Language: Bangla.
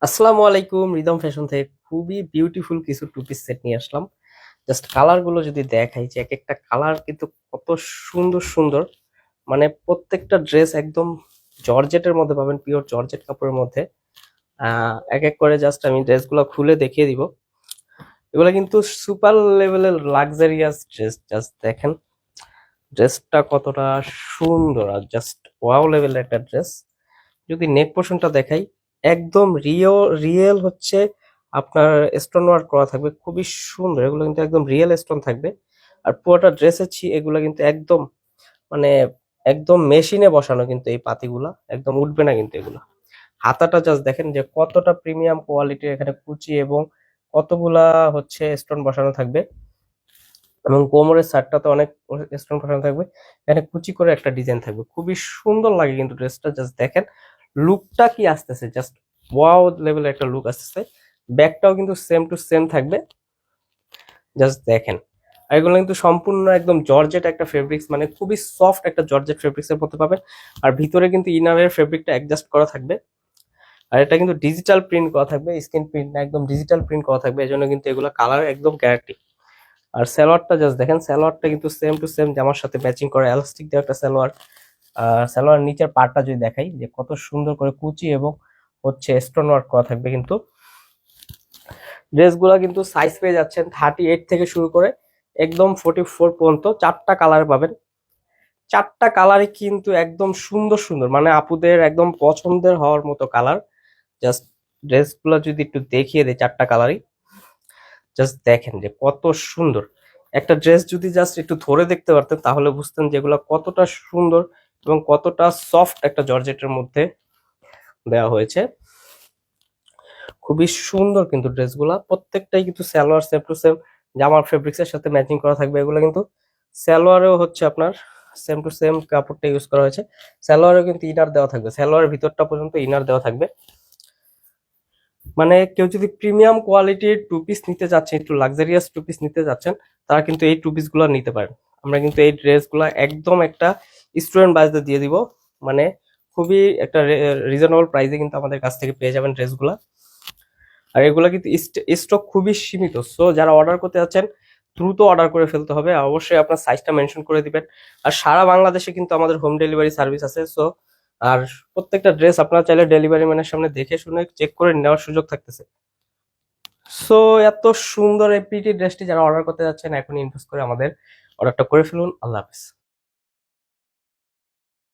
আসসালামু আলাইকুম, রিদম ফ্যাশন থেকে খুবই বিউটিফুল কিছু টু পিস সেট নিয়ে আসলাম। জাস্ট কালার গুলো যদি দেখাই যে এক একটা কালার কিন্তু কত সুন্দর সুন্দর। মানে প্রত্যেকটা ড্রেস একদম জর্জেটের মধ্যে পাবেন, পিওর জর্জেট কাপড়ের মধ্যে। এক এক করে জাস্ট আমি ড্রেসগুলো খুলে দেখিয়ে দিব। এগুলো কিন্তু সুপার লেভেলের লাক্সারিয়াস ড্রেস। জাস্ট দেখেন ড্রেসটা কতটা সুন্দর আর জাস্ট ওয়াও লেভেলের একটা ড্রেস। যদি নেক পোর্শনটা দেখাই, একদম রিয়েল হচ্ছে আপনার স্টোন ওয়ার্ক করা থাকবে, খুবই সুন্দর। এগুলো কিন্তু একদম রিয়েল স্টোন থাকবে। আর পুরোটা ড্রেসের এগুলো কিন্তু একদম মানে একদম মেশিনে বসানো, কিন্তু এই পাতিগুলা একদম উঠবে না কিন্তু এগুলো। হাতাটা জাস্ট দেখেন যে কতটা প্রিমিয়াম কোয়ালিটির, এখানে কুচি এবং কতগুলা হচ্ছে স্টোন বসানো থাকবে। এবং কোমরের সাইডটাতে অনেক স্টোন বসানো থাকবে। এখানে কুচি করে একটা ডিজাইন থাকবে, খুবই সুন্দর লাগে কিন্তু ড্রেসটা। জাস্ট দেখেন লুকটা কি আসতেছে, জাস্ট ওয়াও লেভেলের একটা লুক আসতেছে। ব্যাগটাও কিন্তু সেম টু সেম থাকবে। জাস্ট দেখেন। আর এগুলো কিন্তু সম্পূর্ণ একদম জর্জেট একটা ফেব্রিক্স, মানে খুবই সফট একটা জর্জেট ফেব্রিক্স এর মধ্যে পাবেন। আর ভিতরে কিন্তু ইনারের ফেব্রিকটা অ্যাডজাস্ট করা থাকবে। আর এটা কিন্তু ডিজিটাল প্রিন্ট করা থাকবে, স্ক্রিন প্রিন্ট না, একদম ডিজিটাল প্রিন্ট করা থাকবে। এজন্য কিন্তু এগুলো কালার একদম গ্যারান্টি। আর সালোয়ারটা জাস্ট দেখেন, সালোয়ারটা কিন্তু সেম টু সেম জামার সাথে ম্যাচিং করে এলাস্টিক দেওয়া একটা সালোয়ার। আর সালোয়ার নিচের পার্টটা যদি দেখাই যে কত সুন্দর করে কুচি এবং হচ্ছে স্টোন ওয়ার্ক করা থাকবে কিন্তু। ড্রেসগুলো কিন্তু সাইজ পেয়ে যাচ্ছেন 38 থেকে শুরু করে একদম 44 পর্যন্ত। চারটা কালার পাবেন, চারটা কালারই কিন্তু একদম সুন্দর সুন্দর, মানে আপুদের একদম পছন্দের হওয়ার মতো কালার। জাস্ট ড্রেসগুলো যদি একটু দেখিয়ে দেয়, চারটা কালারই জাস্ট দেখেন যে কত সুন্দর। একটা ড্রেস যদি জাস্ট একটু ধরে দেখতে পারতেন তাহলে বুঝতেন যে এগুলো কতটা সুন্দর এবং কতটা সফট একটা জর্জেটের মধ্যে দেওয়া হয়েছে। খুবই সুন্দর কিন্তু ড্রেসগুলা প্রত্যেকটাই কিন্তু সালোয়ার সেম টু সেম জামার ফেব্রিক্স এর সাথে ম্যাচিং করা থাকবে। এগুলো কিন্তু সালোয়ারেও হচ্ছে আপনার সেম টু সেম কাপড়টা ইউজ করা হয়েছে। সালোয়ারেও কিন্তু ইনার দেওয়া থাকবে, সালোয়ারের ভিতরটা পর্যন্ত ইনার দেওয়া থাকবে। মানে কেউ যদি প্রিমিয়াম কোয়ালিটির টু পিস নিতে চাচ্ছেন, একটু লাক্সারিয়াস টু পিস নিতে চাচ্ছেন, তারা কিন্তু এই টু পিস গুলো নিতে পারেন। আমরা কিন্তু এই ড্রেস গুলা একদম একটা স্টুডেন্ট বাজেটে দিয়ে দিব। মানে খুবই একটা রিজনেবল প্রাইসে কিন্তু আমাদের কাছ থেকে পেয়ে যাবেন ড্রেসগুলা। আর এগুলা কিন্তু স্টক খুবই সীমিত, সো যারা অর্ডার করতে যাচ্ছেন দ্রুত অর্ডার করে ফেলতে হবে। আর অবশ্যই আপনার সাইজটা মেনশন করে দিবেন। আর সারা বাংলাদেশে কিন্তু আমাদের হোম ডেলিভারি সার্ভিস আছে। সো আর প্রত্যেকটা ড্রেস আপনারা চাইলে ডেলিভারি ম্যানের সামনে দেখে শুনে চেক করে নেওয়ার সুযোগ থাকতেছে। সো এত সুন্দর এই পিটি ড্রেসটি যারা অর্ডার করতে যাচ্ছেন, এখন ইনভেস্ট করে আমাদের অর্ডারটা করে ফেলুন। আল্লাহ হাফেজ।